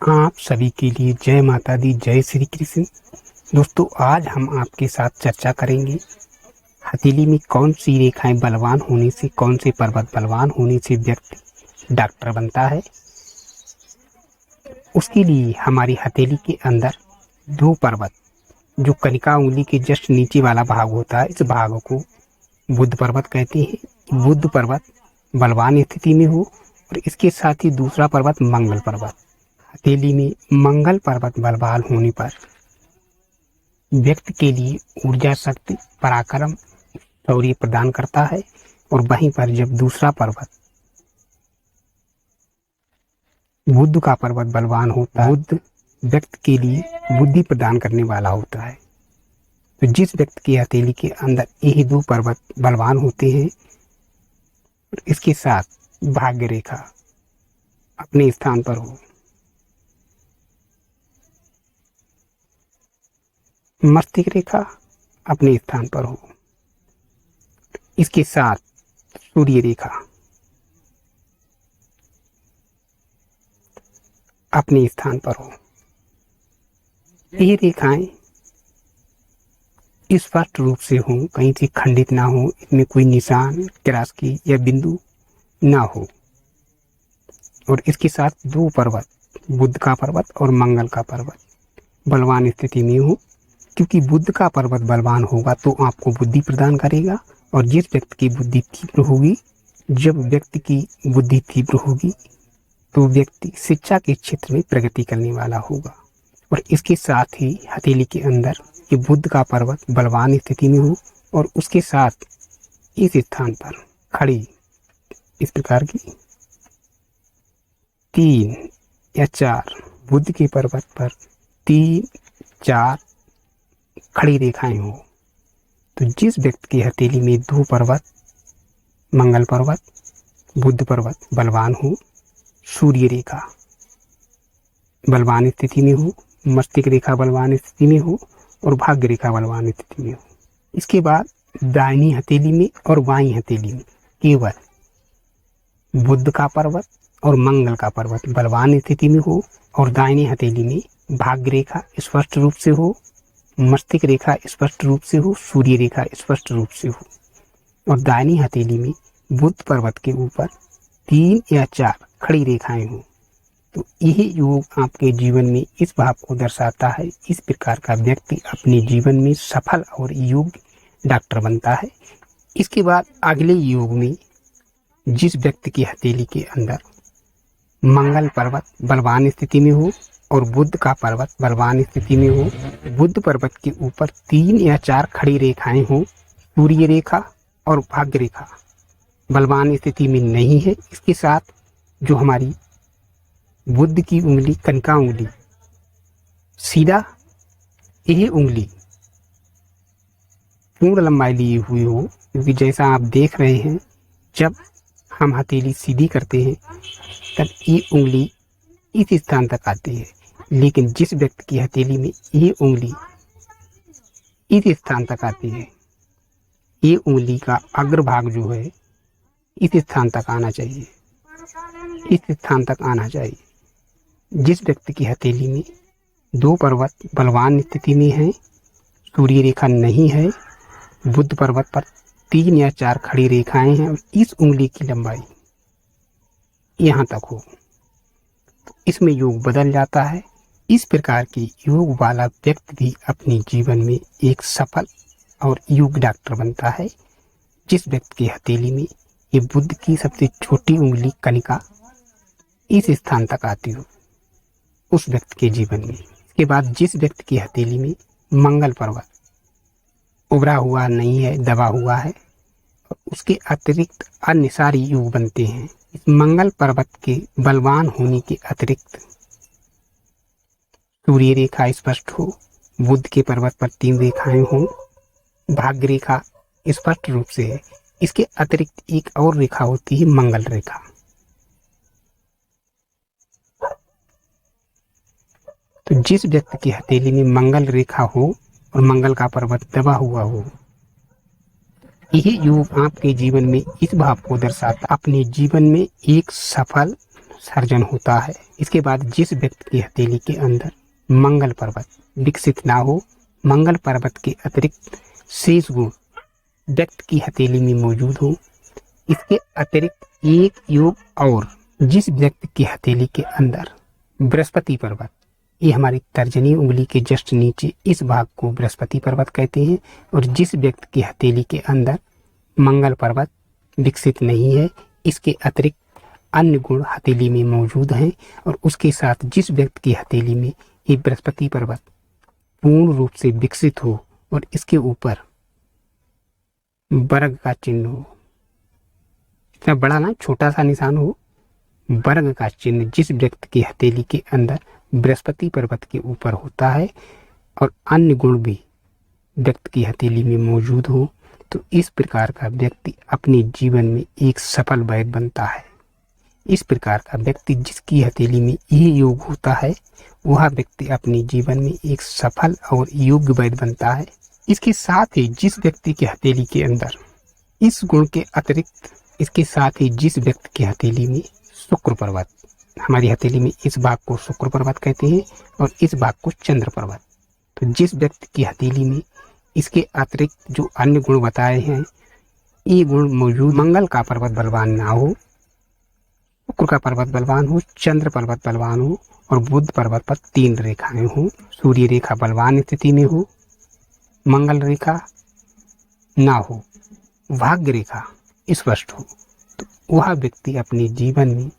आप सभी के लिए जय माता दी, जय श्री कृष्ण। दोस्तों, आज हम आपके साथ चर्चा करेंगे हथेली में कौन सी रेखाएं बलवान होने से, कौन से पर्वत बलवान होने से व्यक्ति डॉक्टर बनता है। उसके लिए हमारी हथेली के अंदर दो पर्वत, जो कनिका उंगली के जस्ट नीचे वाला भाग होता है, इस भाग को बुध पर्वत कहते हैं। बुध पर्वत बलवान स्थिति में हो और इसके साथ ही दूसरा पर्वत मंगल पर्वत। हथेली में मंगल पर्वत बलवान होने पर व्यक्ति के लिए ऊर्जा, शक्ति, पराक्रम, शौर्य प्रदान करता है। और वहीं पर जब दूसरा पर्वत बुध का पर्वत बलवान होता है, बुध व्यक्ति के लिए बुद्धि प्रदान करने वाला होता है। तो जिस व्यक्ति की हथेली के अंदर यही दो पर्वत बलवान होते हैं, इसके साथ भाग्य रेखा अपने स्थान पर हो, मस्तिष्क रेखा अपने स्थान पर हो, इसके साथ सूर्य रेखा अपने स्थान पर हो। ये रेखाएं स्पष्ट रूप से हो, कहीं से खंडित ना हो, इसमें कोई निशान, क्रॉस की या बिंदु ना हो। और इसके साथ दो पर्वत, बुध का पर्वत और मंगल का पर्वत बलवान स्थिति में हो। क्योंकि बुध का पर्वत बलवान होगा तो आपको बुद्धि प्रदान करेगा, और जिस व्यक्ति की बुद्धि तीव्र होगी, जब व्यक्ति की बुद्धि तीव्र होगी तो व्यक्ति शिक्षा के क्षेत्र में प्रगति करने वाला होगा। और इसके साथ ही हथेली के अंदर ये बुध का पर्वत बलवान स्थिति में हो और उसके साथ इस स्थान पर खड़ी इस प्रकार की 3 या 4 बुध के पर्वत पर 3-4 खड़ी रेखाएं हो। तो जिस व्यक्ति की हथेली में दो पर्वत, मंगल पर्वत, बुध पर्वत बलवान हो, सूर्य रेखा बलवान स्थिति में हो, मस्तिष्क रेखा बलवान स्थिति में हो और भाग्य रेखा बलवान स्थिति में हो। इसके बाद दाहिनी हथेली में और बाईं हथेली में केवल बुध का पर्वत और मंगल का पर्वत बलवान स्थिति में हो, और दाहिनी हथेली में भाग्य रेखा स्पष्ट रूप से हो, मस्तिष्क रेखा स्पष्ट रूप से हो, सूर्य रेखा स्पष्ट रूप से हो। और दाहिनी हथेली में बुध पर्वत के ऊपर 3 या 4 खड़ी रेखाएं हो। तो यही योग आपके जीवन में इस भाव को दर्शाता है। इस प्रकार का व्यक्ति अपने जीवन में सफल और योग्य डॉक्टर बनता है। इसके बाद अगले योग में जिस व्यक्ति की हथेली के अंदर मंगल पर्वत बलवान स्थिति में हो और बुध का पर्वत बलवान स्थिति में हो, बुध पर्वत के ऊपर 3 या 4 खड़ी रेखाएं हो, सूर्य रेखा और भाग्य रेखा बलवान स्थिति में नहीं है। इसके साथ जो हमारी बुध की उंगली, कनिका उंगली, सीधा यही उंगली पूर्ण लंबाई लिए हुए हो। क्योंकि जैसा आप देख रहे हैं, जब हम हथेली सीधी करते हैं तब ये उंगली इस स्थान तक आती है, लेकिन जिस व्यक्ति की हथेली में ये उंगली इस स्थान तक आती है, ये उंगली का अग्रभाग जो है इस स्थान तक आना चाहिए, इस स्थान तक आना चाहिए। जिस व्यक्ति की हथेली में दो पर्वत बलवान स्थिति में है, सूर्य रेखा नहीं है, बुध पर्वत पर 3 या 4 खड़ी रेखाएं हैं और इस उंगली की लंबाई यहाँ तक हो, तो इसमें योग बदल जाता है। इस प्रकार के योग वाला व्यक्ति भी अपने जीवन में एक सफल और योग्य डॉक्टर बनता है। जिस व्यक्ति की हथेली में ये बुध की सबसे छोटी उंगली कनिका इस स्थान तक आती हो, उस व्यक्ति के जीवन में। इसके बाद जिस व्यक्ति की हथेली में मंगल पर्वत उभरा हुआ नहीं है, दबा हुआ है, और उसके अतिरिक्त अन्य सारे योग बनते हैं। इस मंगल पर्वत के बलवान होने के अतिरिक्त सूर्य रेखा स्पष्ट हो, बुध के पर्वत पर 3 रेखाएं हो, भाग्य रेखा स्पष्ट रूप से है। इसके अतिरिक्त एक और रेखा होती है मंगल रेखा। तो जिस व्यक्ति की हथेली में मंगल रेखा हो और मंगल का पर्वत दबा हुआ हो, यही योग आपके जीवन में इस भाव को दर्शाता, अपने जीवन में एक सफल सर्जन होता है। इसके बाद जिस व्यक्ति की हथेली के अंदर मंगल पर्वत विकसित ना हो, मंगल पर्वत के अतिरिक्त शेष गुण व्यक्ति की हथेली में मौजूद हो, इसके अतिरिक्त एक योग और जिस व्यक्ति की हथेली के अंदर बृहस्पति पर्वत, ये हमारी तर्जनी उंगली के जस्ट नीचे इस भाग को बृहस्पति पर्वत कहते हैं, और जिस व्यक्ति की हथेली के अंदर मंगल पर्वत विकसित नहीं है, इसके अतिरिक्त अन्य गुण हथेली में मौजूद हैं, और उसके साथ जिस व्यक्ति की हथेली में ये बृहस्पति पर्वत पूर्ण रूप से विकसित हो और इसके ऊपर वर्ग का चिन्ह हो, इतना बड़ा ना छोटा सा निशान हो, वर्ग का चिन्ह जिस व्यक्ति की हथेली के अंदर बृहस्पति पर्वत के ऊपर होता है और अन्य गुण भी व्यक्ति की हथेली में मौजूद हो, तो इस प्रकार का व्यक्ति अपने जीवन में एक सफल वैद बनता है। इस प्रकार का व्यक्ति जिसकी हथेली में ये योग होता है, वह व्यक्ति अपने जीवन में एक सफल और योग्य वैद बनता है। इसके साथ ही जिस व्यक्ति की हथेली के अंदर इस गुण के अतिरिक्त, इसके साथ ही जिस व्यक्ति की हथेली में शुक्र पर्वत, हमारी हथेली में इस भाग को शुक्र पर्वत कहते हैं और इस भाग को चंद्र पर्वत, तो जिस व्यक्ति की हथेली में इसके अतिरिक्त जो अन्य गुण बताए हैं, ये गुण मौजूद, मंगल का पर्वत बलवान ना हो, शुक्र का पर्वत बलवान हो, चंद्र पर्वत बलवान हो और बुध पर्वत पर 3 रेखाएं हो, सूर्य रेखा बलवान स्थिति में हो, मंगल रेखा ना हो, भाग्य रेखा स्पष्ट हो, तो वह व्यक्ति अपने जीवन में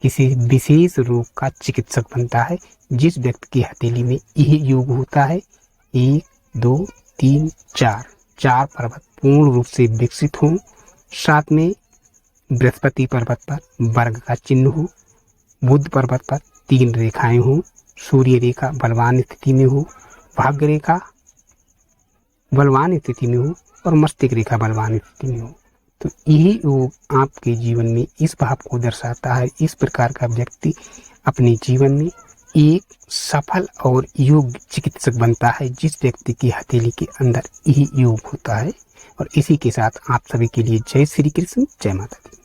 किसी विशेष रोग का चिकित्सक बनता है। जिस व्यक्ति की हथेली में यह योग होता है, 1 2 3 4 पर्वत पूर्ण रूप से विकसित हो, साथ में बृहस्पति पर्वत पर वर्ग का चिन्ह हो, बुध पर्वत पर 3 रेखाएं हो, सूर्य रेखा बलवान स्थिति में हो, भाग्य रेखा बलवान स्थिति में हो और मस्तिष्क रेखा बलवान स्थिति में हो, तो यही योग आपके जीवन में इस भाव को दर्शाता है। इस प्रकार का व्यक्ति अपने जीवन में एक सफल और योग्य चिकित्सक बनता है, जिस व्यक्ति की हथेली के अंदर यही योग होता है। और इसी के साथ आप सभी के लिए जय श्री कृष्ण, जय माता दी।